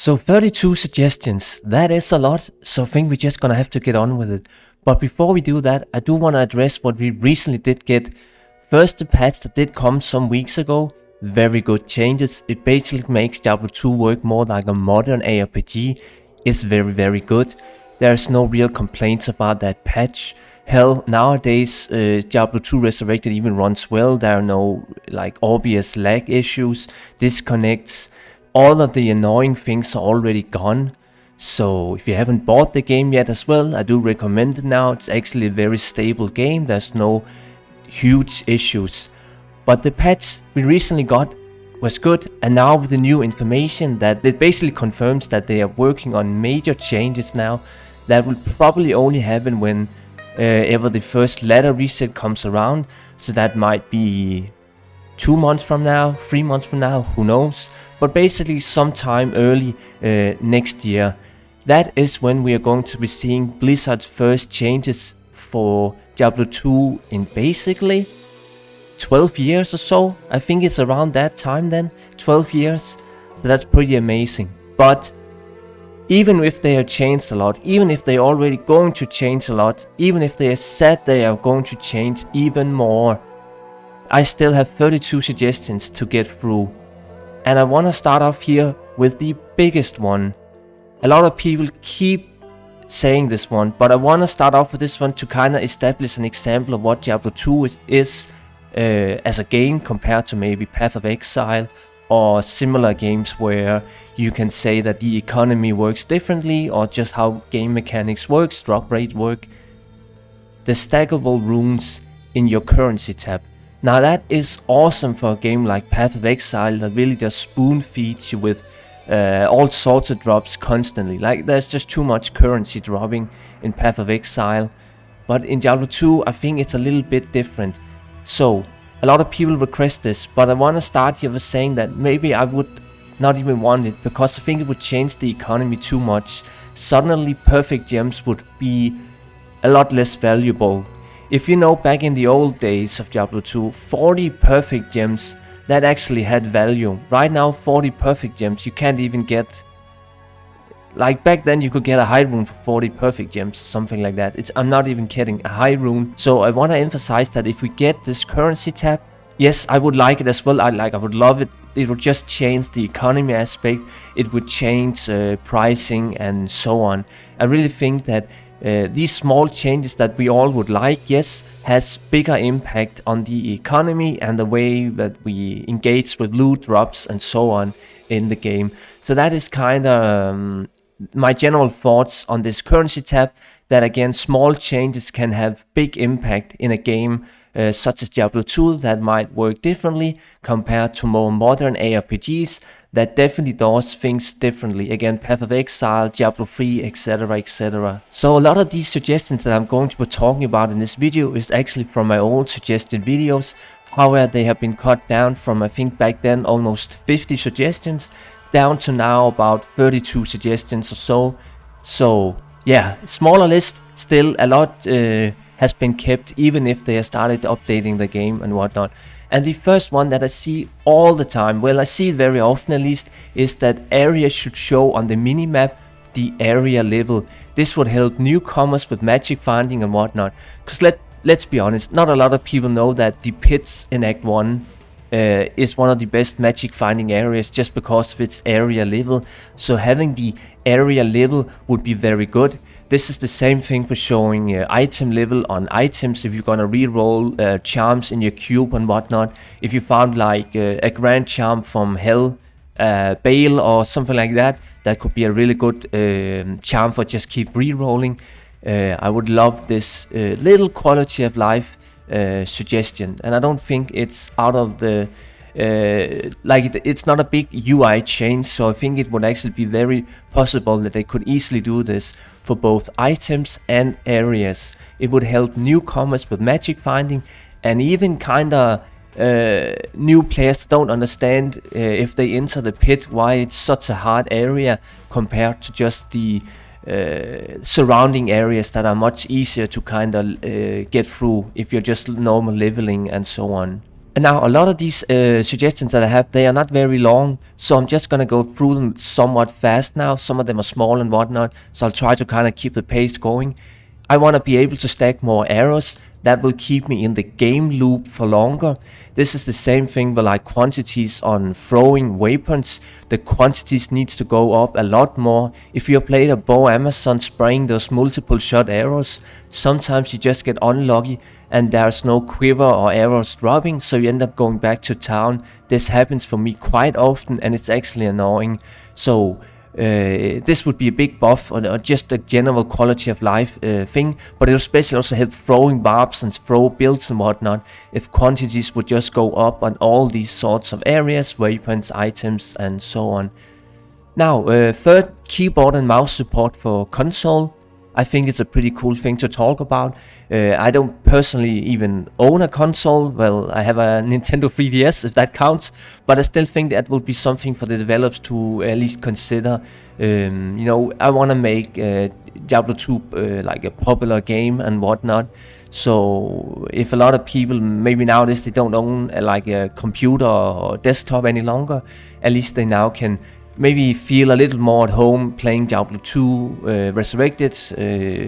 So 32 suggestions, that is a lot, so I think we're just gonna have to get on with it. But before we do that, I do want to address what we recently did get. First, the patch that did come some weeks ago, very good changes. It basically makes Diablo 2 work more like a modern ARPG. It's very good. There's no real complaints about that patch. Hell, nowadays Diablo 2 Resurrected even runs well. There are no like obvious lag issues, disconnects. All of the annoying things are already gone. So if you haven't bought the game yet as well, I do recommend it now. It's actually a very stable game. There's no huge issues. But the patch we recently got was good, and now with the new information that it basically confirms that they are working on major changes now that will probably only happen when ever the first ladder reset comes around. So that might be 2 months from now, 3 months from now, who knows, but basically sometime early next year. That is when we are going to be seeing Blizzard's first changes for Diablo 2 in basically 12 years or so. I think it's around that time then, 12 years, so that's pretty amazing. But even if they have changed a lot, even if they're already going to change a lot, even if they have said they are going to change even more, I still have 32 suggestions to get through. And I want to start off here with the biggest one. A lot of people keep saying this one, but I want to start off with this one to kind of establish an example of what Diablo 2 is as a game compared to maybe Path of Exile or similar games where you can say that the economy works differently or just how game mechanics works, drop rate work. The stackable runes in your currency tab. Now that is awesome for a game like Path of Exile that really just spoon feeds you with all sorts of drops constantly. Like there's just too much currency dropping in Path of Exile. But in Diablo 2 I think it's a little bit different. So a lot of people request this, but I want to start here with saying that maybe I would not even want it, because I think it would change the economy too much. Suddenly perfect gems would be a lot less valuable. If you know, back in the old days of Diablo 2, 40 perfect gems, that actually had value. Right now 40 perfect gems you can't even get. Like back then you could get a high rune for 40 perfect gems, something like that. I'm not even kidding, a high rune. So I want to emphasize that if we get this currency tab, yes, I would like it as well. I would love it. It would just change the economy aspect. It would change pricing and so on. I really think that these small changes that we all would like, yes, has bigger impact on the economy and the way that we engage with loot drops and so on in the game. So that is kind of my general thoughts on this currency tab. That again, small changes can have big impact in a game such as Diablo 2 that might work differently compared to more modern ARPGs that definitely does things differently. Again, Path of Exile, Diablo 3, etc, etc. So a lot of these suggestions that I'm going to be talking about in this video is actually from my old suggested videos. However, they have been cut down from, I think back then, almost 50 suggestions down to now about 32 suggestions or so. So yeah, smaller list, still a lot has been kept, even if they have started updating the game and whatnot. And the first one that I see all the time, well, I see it very often at least, is that areas should show on the minimap the area level. This would help newcomers with magic finding and whatnot. Because let's be honest, not a lot of people know that the pits in Act 1 is one of the best magic finding areas just because of its area level. So having the area level would be very good. This is the same thing for showing item level on items. If you're gonna reroll charms in your cube and whatnot, if you found like a grand charm from Hell, Bale or something like that, that could be a really good charm for just keep rerolling. I would love this little quality of life suggestion, and I don't think it's out of the it's not a big UI change, so I think it would actually be very possible that they could easily do this for both items and areas. It would help newcomers with magic finding, and even kinda new players that don't understand if they enter the pit why it's such a hard area compared to just the surrounding areas that are much easier to kind of get through if you're just normal leveling and so on. And now a lot of these suggestions that I have, they are not very long, so I'm just gonna go through them somewhat fast now. Some of them are small and whatnot, so I'll try to kind of keep the pace going. I want to be able to stack more arrows. That will keep me in the game loop for longer. This is the same thing with like quantities on throwing weapons. The quantities needs to go up a lot more. If you played a bow Amazon spraying those multiple shot arrows, sometimes you just get unlucky and there's no quiver or arrows dropping, so you end up going back to town. This happens for me quite often and it's actually annoying. So this would be a big buff or just a general quality of life thing, but it will especially also help throwing barbs and throw builds and whatnot if quantities would just go up on all these sorts of areas, weapons, items and so on. Now, third, keyboard and mouse support for console. I think it's a pretty cool thing to talk about. I don't personally even own a console. Well, I have a Nintendo 3DS, if that counts, but I still think that would be something for the developers to at least consider. You know, I want to make Diablo 2 like a popular game and whatnot. So if a lot of people maybe nowadays they don't own like a computer or desktop any longer, at least they now can maybe feel a little more at home playing Diablo 2 Resurrected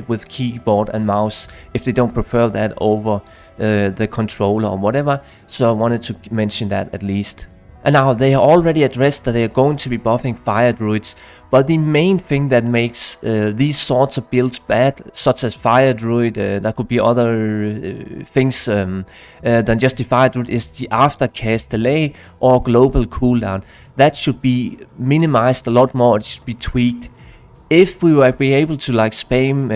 with keyboard and mouse if they don't prefer that over the controller or whatever. So I wanted to mention that at least. And now they are already addressed that they are going to be buffing fire druids, but the main thing that makes these sorts of builds bad, such as fire druid, there could be other things than just the fire druid, is the aftercast delay or global cooldown. That should be minimized a lot more. It should be tweaked. If we were be able to like spam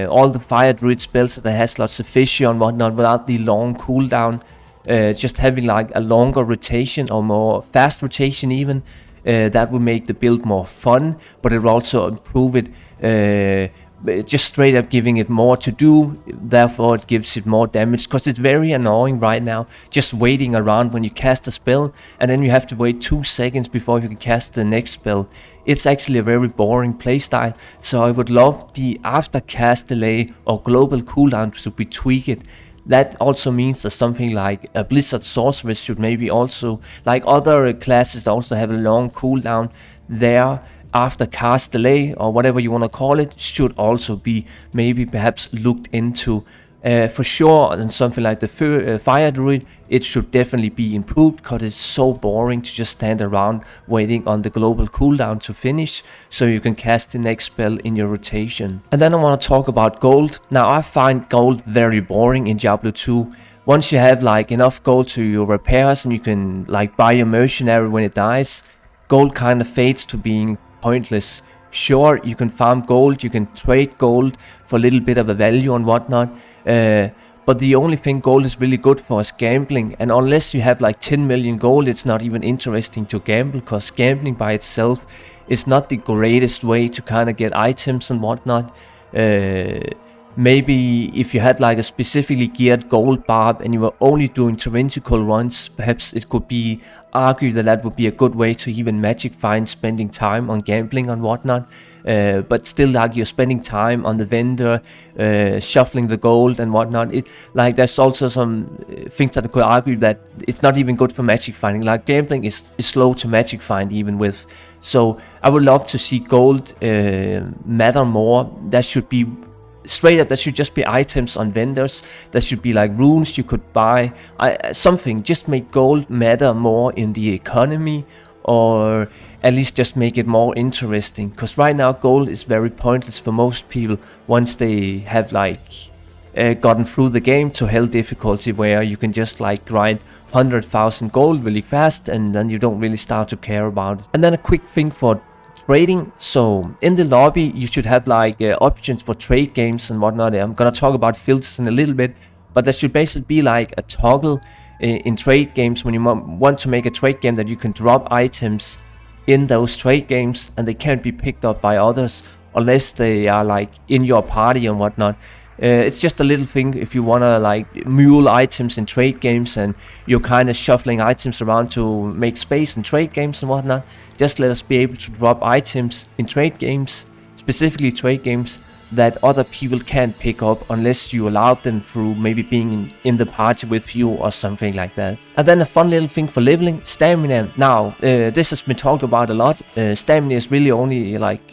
all the fire druid spells that has lots of fishy and whatnot without the long cooldown, just having like a longer rotation or more fast rotation even, that would make the build more fun, but it will also improve it, just straight up giving it more to do, therefore it gives it more damage, because it's very annoying right now just waiting around when you cast a spell and then you have to wait 2 seconds before you can cast the next spell. It's actually a very boring playstyle, so I would love the after cast delay or global cooldown to be tweaked. That also means that something like a Blizzard Sorceress should maybe also, like other classes that also have a long cooldown, their after cast delay or whatever you want to call it should also be maybe perhaps looked into. For sure, and something like the fire druid, it should definitely be improved because it's so boring to just stand around waiting on the global cooldown to finish so you can cast the next spell in your rotation. And then I want to talk about gold. Now I find gold very boring in Diablo 2. Once you have like enough gold to your repairs and you can like buy your mercenary when it dies, gold kind of fades to being pointless. Sure, you can farm gold, you can trade gold for a little bit of a value and whatnot, but the only thing gold is really good for is gambling, and unless you have like 10 million gold, it's not even interesting to gamble, because gambling by itself is not the greatest way to kind of get items and whatnot. Maybe if you had like a specifically geared gold barb and you were only doing torrential runs, perhaps it could be argued that that would be a good way to even magic find spending time on gambling and whatnot. But still, like, you're spending time on the vendor, shuffling the gold and whatnot. Like, there's also some things that I could argue that it's not even good for magic finding. Like, gambling is slow to magic find even with. So I would love to see gold matter more. That should be straight up, that should just be items on vendors. That should be like runes you could buy, something. Just make gold matter more in the economy, or at least just make it more interesting, because right now gold is very pointless for most people once they have like gotten through the game to hell difficulty, where you can just like grind 100,000 gold really fast and then you don't really start to care about it. And then a quick thing for trading. So in the lobby you should have like options for trade games and whatnot. I'm gonna talk about filters in a little bit, but there should basically be like a toggle in trade games when you want to make a trade game that you can drop items in those trade games and they can't be picked up by others unless they are like in your party and whatnot. It's just a little thing if you wanna like mule items in trade games and you're kind of shuffling items around to make space in trade games and whatnot. Just let us be able to drop items in trade games, specifically trade games, that other people can't pick up unless you allow them through maybe being in the party with you or something like that. And then a fun little thing for leveling, stamina. Now, this has been talked about a lot. Stamina is really only like,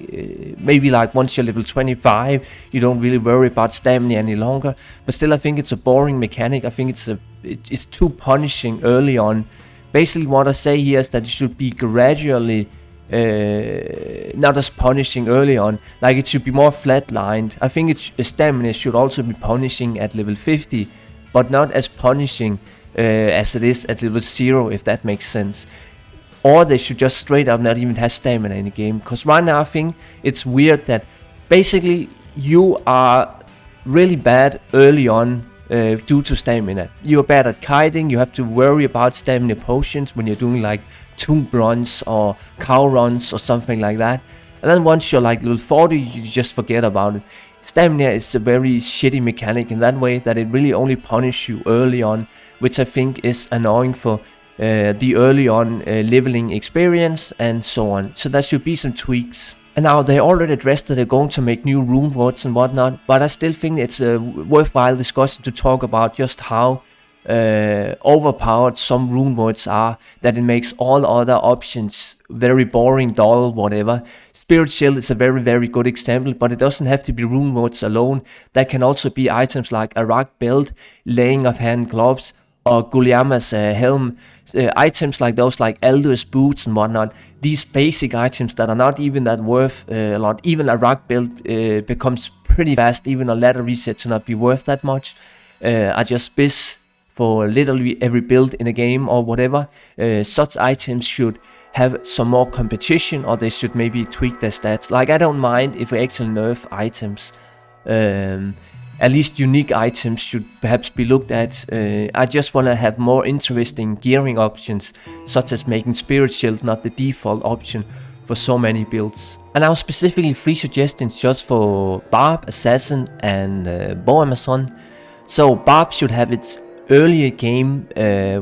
maybe like once you're level 25, you don't really worry about stamina any longer. But still, I think it's a boring mechanic. I think it's too punishing early on. Basically, what I say here is that it should be gradually not as punishing early on, like it should be more flatlined. I think stamina should also be punishing at level 50, but not as punishing as it is at level 0, if that makes sense. Or they should just straight up not even have stamina in the game, because right now I think it's weird that basically you are really bad early on due to stamina. You're bad at kiting, you have to worry about stamina potions when you're doing like tomb runs or cow runs or something like that. And then once you're like level 40, you just forget about it. Stamina is a very shitty mechanic in that way, that it really only punishes you early on, which I think is annoying for the early on leveling experience and so on. So there should be some tweaks. And now they already addressed that they're going to make new rune words and whatnot, but I still think it's a worthwhile discussion to talk about just how overpowered some rune words are, that it makes all other options very boring, dull, whatever. Spirit Shield is a very good example, but it doesn't have to be rune words alone. That can also be items like a rock belt, laying of hand gloves, or Guliama's helm. Items like those, like Aldu's boots and whatnot. These basic items that are not even that worth a lot. Even a rock belt becomes pretty fast, even a ladder reset to not be worth that much. Are just biz for literally every build in a game or whatever. Such items should have some more competition, or they should maybe tweak their stats. Like, I don't mind if we actually nerf items. At least unique items should perhaps be looked at. I just want to have more interesting gearing options, such as making Spirit Shield not the default option for so many builds. And now specifically 3 suggestions just for Barb, Assassin and Bow Amazon. So Barb should have its earlier game,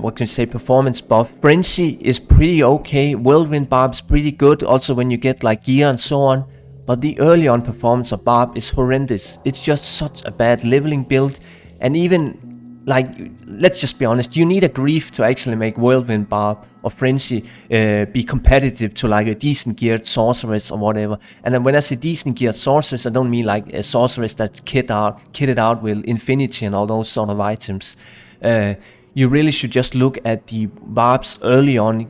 what can you say, performance buff. Frenzy is pretty okay, Whirlwind Barb's pretty good, also when you get like gear and so on. But the early on performance of Barb is horrendous. It's just such a bad leveling build. And even, like, let's just be honest, you need a grief to actually make Whirlwind Barb or Frenzy be competitive to like a decent geared sorceress or whatever. And then when I say decent geared sorceress, I don't mean like a sorceress that's kitted out with infinity and all those sort of items. You really should just look at the Barb's early on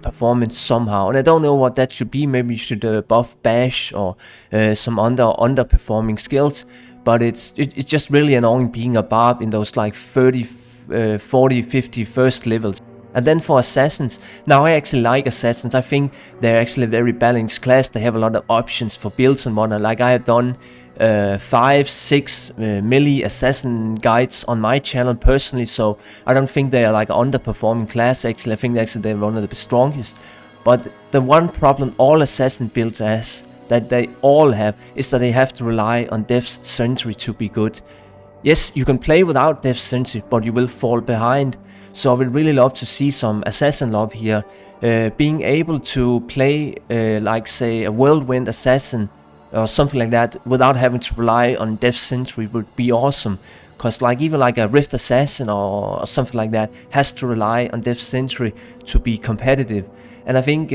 performance somehow. And I don't know what that should be. Maybe you should buff Bash or some underperforming skills. But it's just really annoying being a Barb in those like 30, 40, 50 first levels. And then for Assassins, now I actually like Assassins. I think they're actually a very balanced class. They have a lot of options for builds and whatnot. Like, I have done 5-6 melee assassin guides on my channel personally, so I don't think they are like underperforming class. Actually, I think they're one of the strongest. But the one problem all assassin builds has, that they all have, is that they have to rely on Death's Sentry to be good. Yes, you can play without Death's Sentry, but you will fall behind. So I would really love to see some assassin love here. Being able to play like say a Whirlwind Assassin or something like that without having to rely on Death's Sentry would be awesome. Cause like even like a Rift Assassin or something like that has to rely on Death's Sentry to be competitive. And I think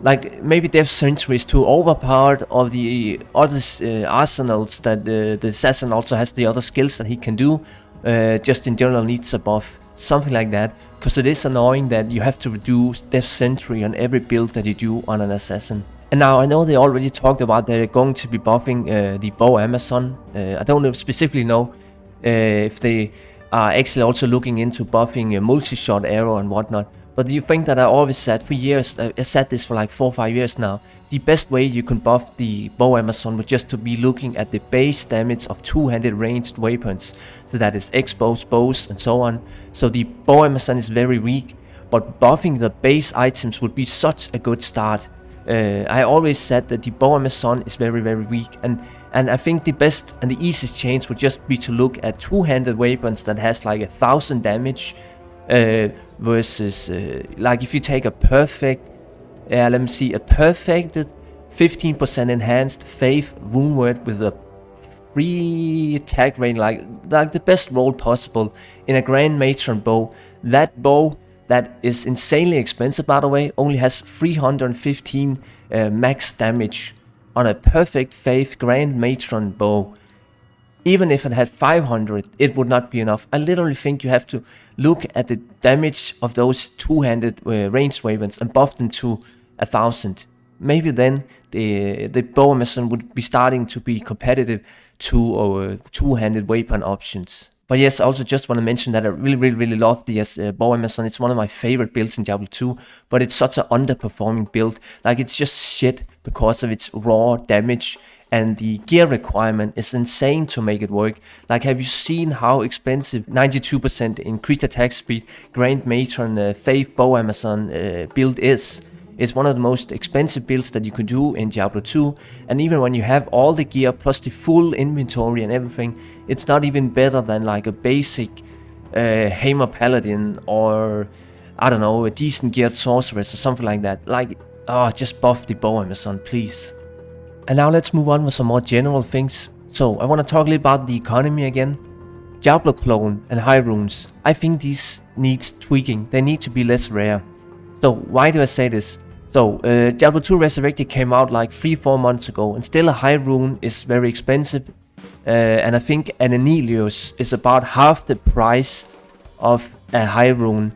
like maybe Death's Sentry is too overpowered, or the other arsenals that the assassin also has the other skills that he can do, just in general needs a buff. Something like that, because it is annoying that you have to reduce Death's Sentry on every build that you do on an assassin. And now I know they already talked about they're going to be buffing the Bow Amazon. I don't specifically know if they are actually also looking into buffing a multi-shot arrow and whatnot. But the thing that I always said for years, I said this for like 4 or 5 years now, the best way you can buff the Bow Amazon would just to be looking at the base damage of two-handed ranged weapons. So that is X-bows, bows and so on. So the Bow Amazon is very weak, but buffing the base items would be such a good start. I always said that the Bow Amazon is very weak, and I think the best and the easiest change would just be to look at two-handed weapons that has like 1000 damage versus like if you take a perfect, let me see, a perfected 15% enhanced faith rune word with a free attack range, like the best roll possible in a Grand Matron bow. That bow, that is insanely expensive by the way, only has 315 max damage on a perfect faith Grand Matron bow. Even if it had 500, it would not be enough. I literally think you have to look at the damage of those two-handed ranged weapons and buff them to 1000. Maybe then the bow Amazon would be starting to be competitive to two-handed weapon options. But yes, I also just want to mention that I really love the bow Amazon. It's one of my favorite builds in Diablo 2, but it's such an underperforming build. Like, it's just shit because of its raw damage, and the gear requirement is insane to make it work. Like, have you seen how expensive 92% increased attack speed Grand Matron Faith Bow Amazon build is? It's one of the most expensive builds that you could do in Diablo 2, and even when you have all the gear plus the full inventory and everything, it's not even better than like a basic Hammer Paladin, or I don't know, a decent geared Sorceress or something like that. Like, just buff the bow Amazon, please. And now let's move on with some more general things. So I want to talk a little about the economy again. Diablo clone and high runes, I think these needs tweaking. They need to be less rare. So why do I say this? So, Diablo 2 Resurrected came out like 3-4 months ago, and still a high rune is very expensive. And I think an Anelios is about half the price of a high rune.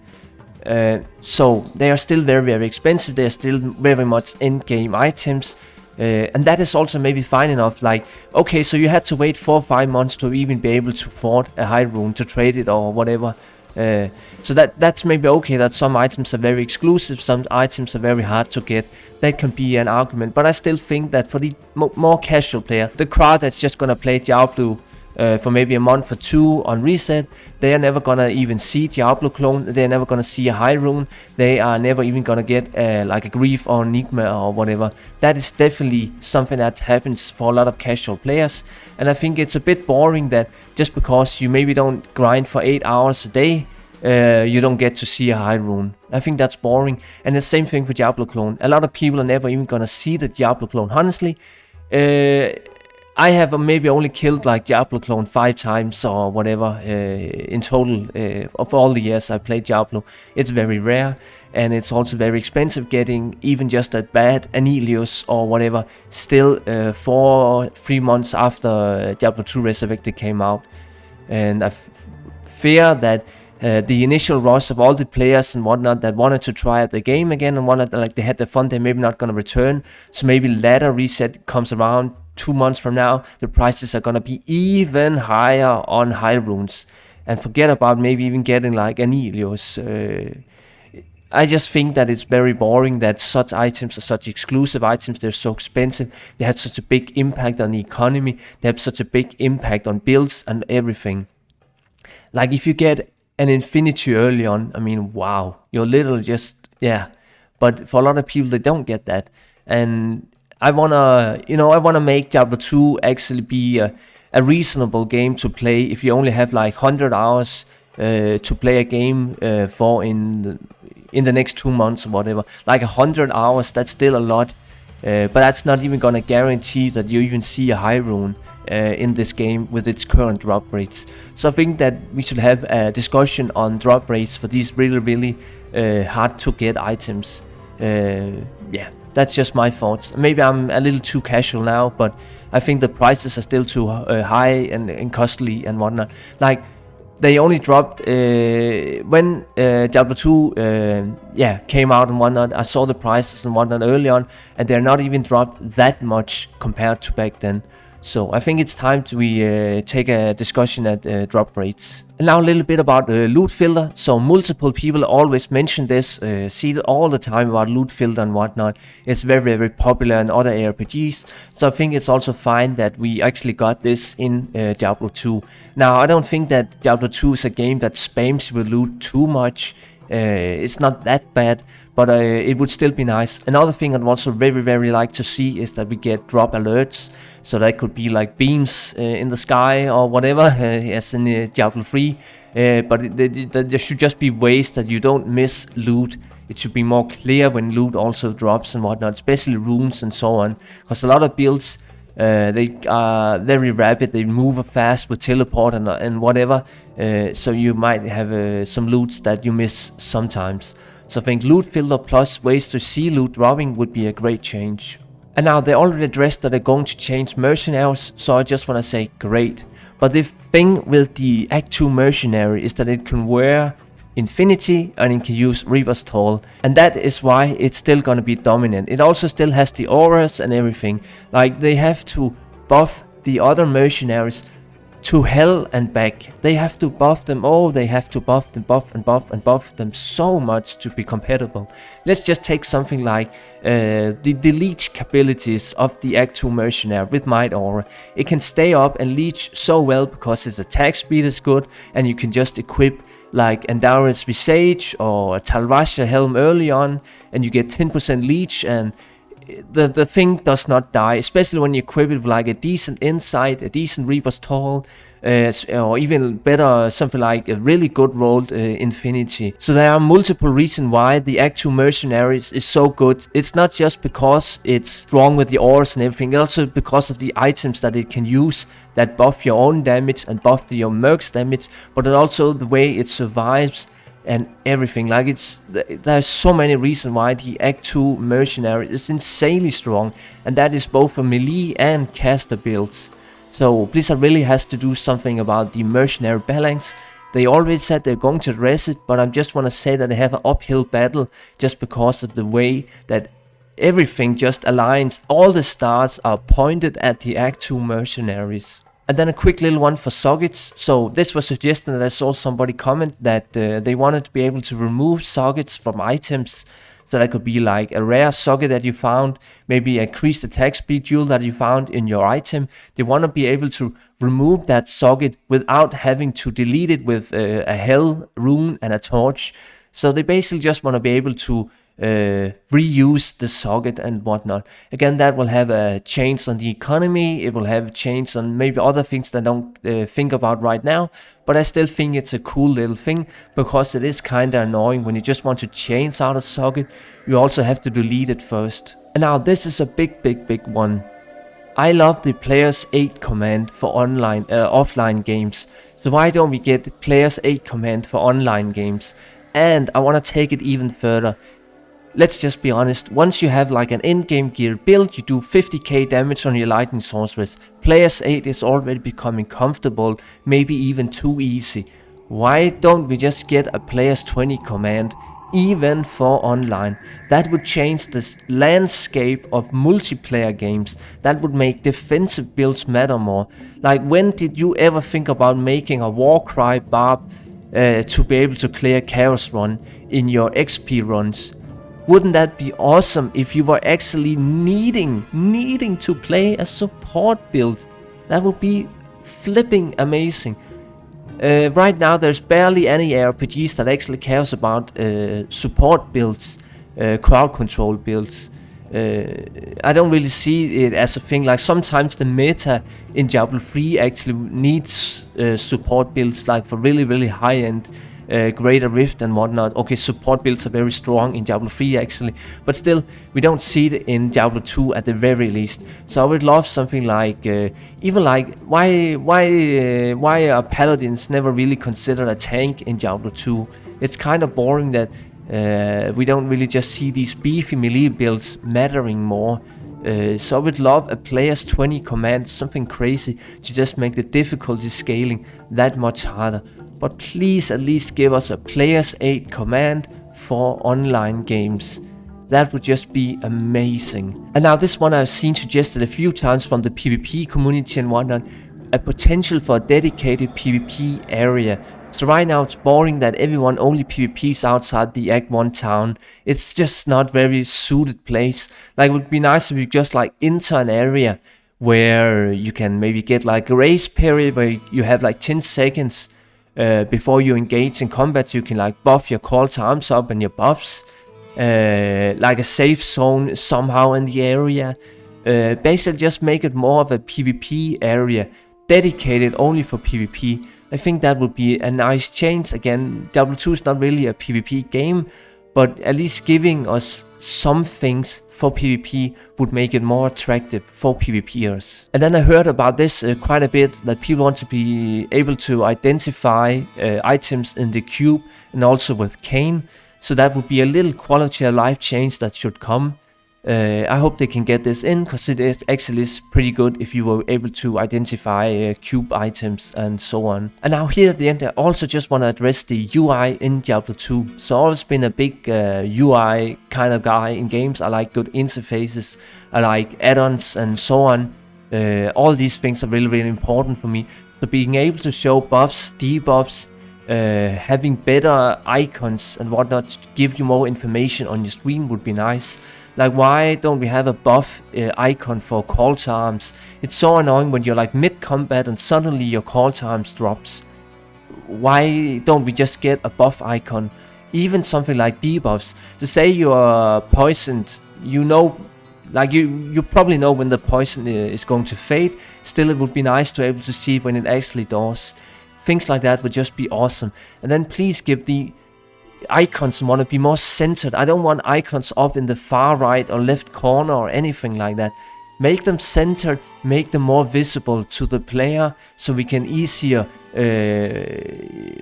So they are still very expensive. They are still very much end-game items. And that is also maybe fine enough. Like, okay, so you had to wait 4 or 5 months to even be able to afford a high rune, to trade it or whatever. So that's maybe okay, that some items are very exclusive, some items are very hard to get. That can be an argument, but I still think that for the more casual player, the crowd that's just gonna play Diablo for maybe a month or 2 on reset, they are never gonna even see Diablo clone, they're never gonna see a high rune, they are never even gonna get like a Grief or Enigma or whatever. That is definitely something that happens for a lot of casual players, and I think it's a bit boring that just because you maybe don't grind for 8 hours a day, you don't get to see a high rune. I think that's boring, and the same thing for Diablo clone. A lot of people are never even gonna see the Diablo clone. Honestly, I have maybe only killed like Diablo clone 5 times or whatever in total of all the years I played Diablo. It's very rare, and it's also very expensive getting even just a bad Anelios or whatever still 3 months after Diablo 2 Resurrected came out. And I fear that the initial rush of all the players and whatnot that wanted to try out the game again and wanted, like, they had the fun, they're maybe not gonna return. So maybe later reset comes around 2 months from now, the prices are gonna be even higher on high runes, and forget about maybe even getting like Anelios. I just think that it's very boring that such items are such exclusive items, they're so expensive, they had such a big impact on the economy, they have such a big impact on builds and everything. Like, if you get an Infinity early on, I mean, wow, you're literally just, yeah. But for a lot of people, they don't get that, and I wanna make Diablo 2 actually be a reasonable game to play if you only have like 100 hours to play a game for in the next 2 months or whatever. Like 100 hours, that's still a lot, but that's not even gonna guarantee that you even see a high rune in this game with its current drop rates. So I think that we should have a discussion on drop rates for these really hard to get items. Yeah, that's just my thoughts. Maybe I'm a little too casual now, but I think the prices are still too high and costly and whatnot. Like, they only dropped when Diablo 2 came out and whatnot. I saw the prices and whatnot early on, and they're not even dropped that much compared to back then. So I think it's time we take a discussion at drop rates. And now a little bit about loot filter. So multiple people always mention this, see it all the time about loot filter and whatnot. It's very popular in other ARPGs. So I think it's also fine that we actually got this in Diablo 2. Now, I don't think that Diablo 2 is a game that spams you with loot too much. It's not that bad, but it would still be nice. Another thing I'd also very like to see is that we get drop alerts. So that could be like beams in the sky or whatever, as in Diablo 3. But there should just be ways that you don't miss loot. It should be more clear when loot also drops and whatnot, especially runes and so on. Because a lot of builds They are very rapid, they move fast with teleport and whatever, so you might have some loots that you miss sometimes. So I think loot filter plus ways to see loot dropping would be a great change. And now they already addressed that they're going to change Mercenaries, so I just want to say great. But the thing with the Act 2 Mercenary is that it can wear Infinity and it can use Reaper's Toll, and that is why it's still gonna be dominant. It also still has the auras and everything. Like, they have to buff the other mercenaries to hell and back. They have to buff them, they have to buff them, buff them so much to be compatible. Let's just take something like the leech abilities of the Act 2 Mercenary with Might Aura. It can stay up and leech so well because its attack speed is good, and you can just equip like Andara's Visage or Talrasha Helm early on, and you get 10% leech, and the thing does not die, especially when you equip it with like a decent insight, a decent Reaper's Toll, or even better, something like a really good rolled Infinity. So there are multiple reasons why the Act 2 Mercenaries is so good. It's not just because it's strong with the auras and everything, also because of the items that it can use that buff your own damage and buff your mercs damage, but also the way it survives and everything. Like, there's so many reasons why the Act 2 Mercenary is insanely strong, and that is both for melee and caster builds. So Blizzard really has to do something about the mercenary balance. They already said they're going to address it, but I just want to say that they have an uphill battle just because of the way that everything just aligns. All the stars are pointed at the Act 2 Mercenaries. And then a quick little one for sockets. So this was suggested that I saw somebody comment that they wanted to be able to remove sockets from items. So that could be like a rare socket that you found, maybe a increased attack speed jewel that you found in your item. They want to be able to remove that socket without having to delete it with a hell rune and a torch. So they basically just want to be able to reuse the socket and whatnot. Again, that will have a change on the economy. It will have a change on maybe other things that I don't think about right now, but I still think it's a cool little thing, because it is kinda annoying when you just want to change out a socket, you also have to delete it first. And now this is a big one. I love the players 8 command for online offline games. So why don't we get the players 8 command for online games? And I want to take it even further. Let's just be honest, once you have like an in-game gear build, you do 50k damage on your lightning sorceress. Players 8 is already becoming comfortable, maybe even too easy. Why don't we just get a players 20 command, even for online? That would change this landscape of multiplayer games. That would make defensive builds matter more. Like, when did you ever think about making a Warcry Barb to be able to clear Chaos Run in your XP runs? Wouldn't that be awesome if you were actually needing to play a support build? That would be flipping amazing. Right now there's barely any RPGs that actually cares about support builds, crowd control builds. I don't really see it as a thing. Like, sometimes the meta in Diablo 3 actually needs support builds, like for really high end Greater Rift and whatnot. Okay, support builds are very strong in Diablo 3 actually, but still, we don't see it in Diablo 2 at the very least. So I would love something like, even like, why are paladins never really considered a tank in Diablo 2? It's kind of boring that we don't really just see these beefy melee builds mattering more. So I would love a players 20 command, something crazy to just make the difficulty scaling that much harder. But please at least give us a players 8 command for online games. That would just be amazing. And now this one I've seen suggested a few times from the PvP community and whatnot, a potential for a dedicated PvP area. So right now it's boring that everyone only PvPs outside the Act 1 town. It's just not very suited place. Like, it would be nice if you just like enter an area where you can maybe get like a race period where you have like 10 seconds before you engage in combat, so you can like buff your call times up and your buffs. Like a safe zone somehow in the area. Basically just make it more of a PvP area, dedicated only for PvP. I think that would be a nice change. Again, Diablo 2 is not really a PvP game, but at least giving us some things for PvP would make it more attractive for PvPers. And then I heard about this quite a bit, that people want to be able to identify items in the cube and also with Cain. So that would be a little quality of life change that should come. I hope they can get this in, because it is actually pretty good if you were able to identify cube items and so on. And now here at the end, I also just want to address the UI in Diablo 2. So I've always been a big UI kind of guy in games. I like good interfaces, I like add-ons and so on. All these things are really, really important for me. So being able to show buffs, debuffs, having better icons and whatnot to give you more information on your screen would be nice. Like, why don't we have a buff icon for call times? It's so annoying when you're like mid-combat and suddenly your call times drops. Why don't we just get a buff icon? Even something like debuffs. To say you're poisoned, you know, like you probably know when the poison is going to fade. Still, it would be nice to be able to see when it actually does. Things like that would just be awesome. And then please give the icons want to be more centered. I don't want icons up in the far right or left corner or anything like that. Make them centered, make them more visible to the player, so we can easier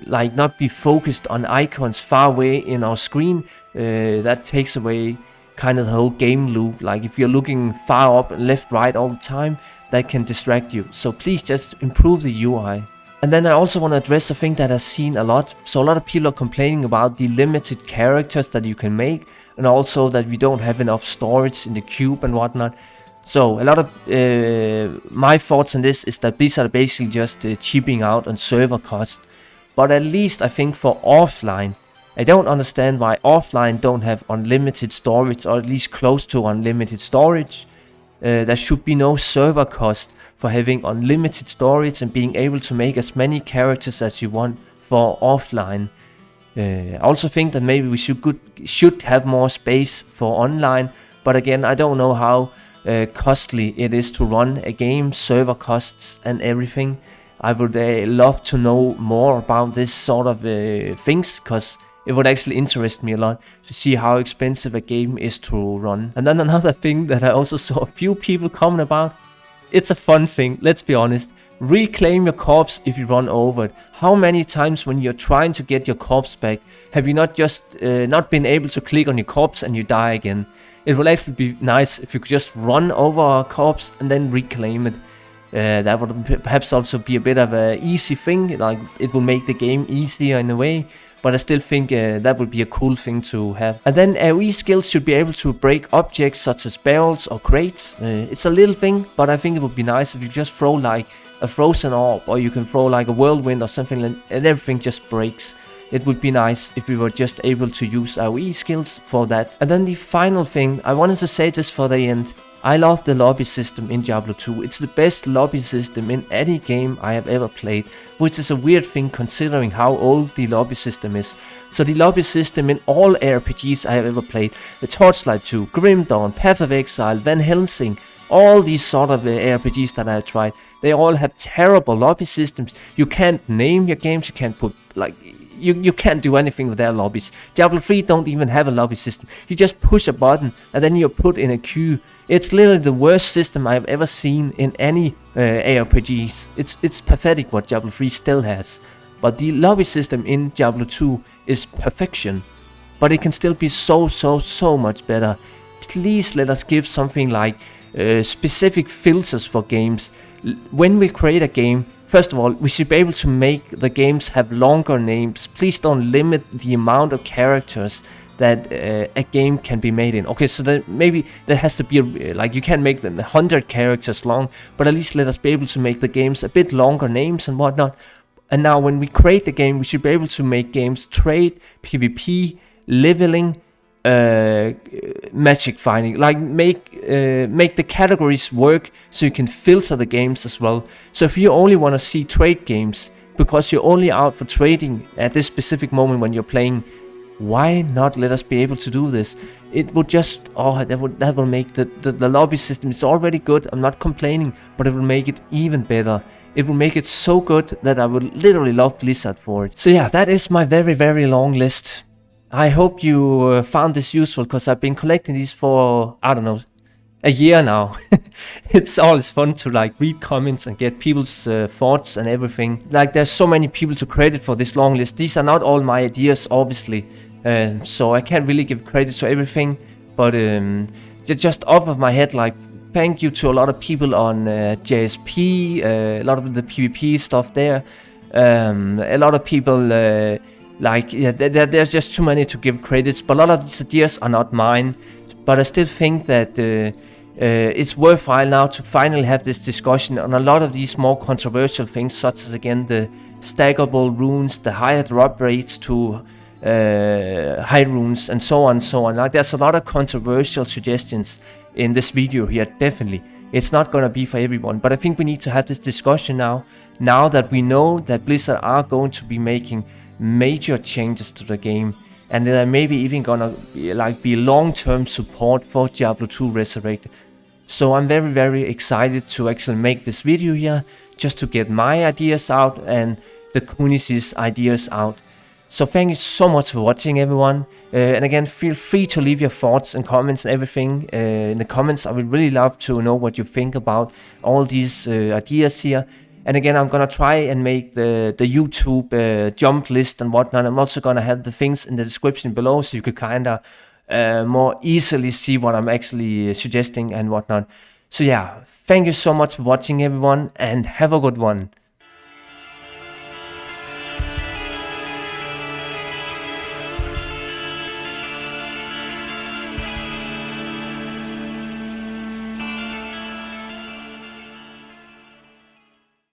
like not be focused on icons far away in our screen. That takes away kind of the whole game loop. Like if you're looking far up left, right all the time, that can distract you. So please just improve the UI. And then I also want to address a thing that I've seen a lot. So a lot of people are complaining about the limited characters that you can make, and also that we don't have enough storage in the cube and whatnot. So a lot of my thoughts on this is that these are basically just cheaping out on server cost. But at least I think for offline, I don't understand why offline don't have unlimited storage, or at least close to unlimited storage. There should be no server cost for having unlimited storage and being able to make as many characters as you want for offline. I also think that maybe we should have more space for online, but again, I don't know how costly it is to run a game, server costs and everything. I would love to know more about this sort of things, because it would actually interest me a lot to see how expensive a game is to run. And then another thing that I also saw a few people comment about, it's a fun thing, let's be honest. Reclaim your corpse if you run over it. How many times when you're trying to get your corpse back, have you not just not been able to click on your corpse and you die again? It would actually be nice if you could just run over a corpse and then reclaim it. That would perhaps also be a bit of an easy thing, like it will make the game easier in a way. But I still think that would be a cool thing to have. And then AoE skills should be able to break objects such as barrels or crates. It's a little thing, but I think it would be nice if you just throw like a frozen orb, or you can throw like a whirlwind or something, and everything just breaks. It would be nice if we were just able to use AoE skills for that. And then the final thing, I wanted to say this for the end. I love the lobby system in Diablo 2. It's the best lobby system in any game I have ever played, which is a weird thing considering how old the lobby system is. So the lobby system in all RPGs I have ever played, the Torchlight 2, Grim Dawn, Path of Exile, Van Helsing, all these sort of RPGs that I have tried, they all have terrible lobby systems. You can't name your games, you can't put like... You can't do anything with their lobbies. Diablo 3 don't even have a lobby system. You just push a button and then you're put in a queue. It's literally the worst system I've ever seen in any ARPGs. It's pathetic what Diablo 3 still has. But the lobby system in Diablo 2 is perfection. But it can still be so much better. Please let us give something like specific filters for games. When we create a game, first of all, we should be able to make the games have longer names. Please don't limit the amount of characters that a game can be made in. Okay, so then maybe there has to be like you can make them 100 characters long, but at least let us be able to make the games a bit longer names and whatnot. And now when we create the game, we should be able to make games trade, PvP, leveling, magic finding, like make the categories work so you can filter the games as well. So if you only want to see trade games because you're only out for trading at this specific moment when you're playing, why not let us be able to do this? It would just that will make the lobby system, it's already good, I'm not complaining, but it will make it even better. It will make it so good that I would literally love Blizzard for it. So yeah, that is my very long list. I hope you found this useful, because I've been collecting these for, I don't know, a year now. It's always fun to like read comments and get people's thoughts and everything. Like, there's so many people to credit for this long list. These are not all my ideas, obviously, so I can't really give credit to everything, but just off of my head, like, thank you to a lot of people on JSP, a lot of the PvP stuff there, a lot of people, like, yeah, there's just too many to give credits, but a lot of these ideas are not mine. But I still think that it's worthwhile now to finally have this discussion on a lot of these more controversial things, such as, again, the stackable runes, the higher drop rates to high runes, and so on and so on. Like, there's a lot of controversial suggestions in this video here, definitely. It's not gonna be for everyone, but I think we need to have this discussion now that we know that Blizzard are going to be making major changes to the game, and they're maybe even gonna be long-term support for Diablo 2 Resurrected. So I'm very, very excited to actually make this video here, just to get my ideas out and the community's ideas out. So thank you so much for watching, everyone. And again, feel free to leave your thoughts and comments and everything in the comments. I would really love to know what you think about all these ideas here. And again, I'm gonna try and make the YouTube jump list and whatnot. I'm also gonna have the things in the description below, so you could kinda more easily see what I'm actually suggesting and whatnot. So yeah, thank you so much for watching, everyone, and have a good one.